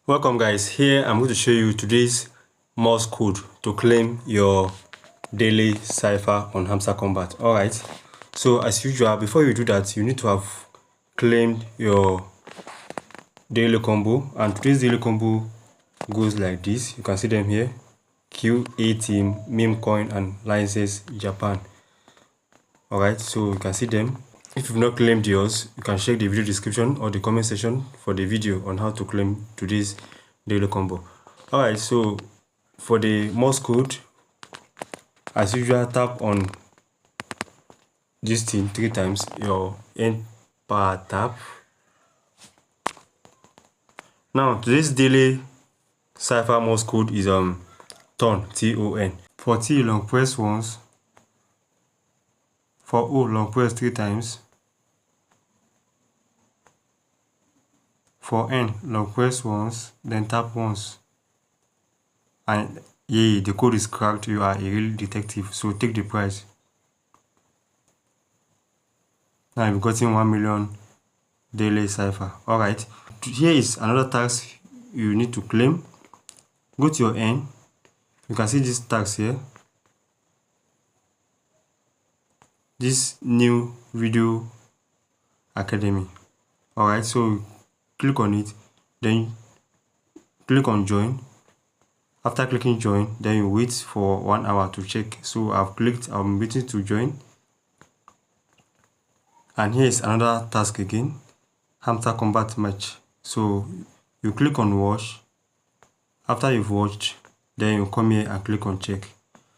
Welcome guys, here I'm going to show you today's Morse code to claim your daily cipher on Hamster Kombat. Alright, so as usual, before you do that, you need to have claimed your daily combo, and today's daily combo goes like this. You can see them here: Q, A Team, Meme Coin, and License Japan. Alright, so you can see them. If you've not claimed yours, you can check the video description or the comment section for the video on how to claim today's daily combo. Alright, so for the Morse code, as usual, tap on this thing 3 times, your end power tap. Now today's daily cipher Morse code is ton, T-O-N. For T, long press once. For O, long press 3 times. For N, long press once, then tap once. And yeah, the code is cracked. You are a real detective, so take the prize. Now you've gotten 1 million daily cipher. Alright, here is another task you need to claim. Go to your N. You can see this task here. This new video academy. Alright, so click on it, then click on join. After clicking join, then you wait for 1 hour to check. So I've clicked, I'm waiting to join. And here is another task again, Hamster Kombat match. So you click on watch. After you've watched, then you come here and click on check.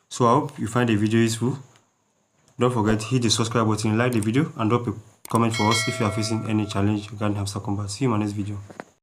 So I hope you find the video useful. Don't forget, hit the subscribe button, like the video, and drop a comment for us if you are facing any challenge regarding Hamster Kombat. See you in my next video.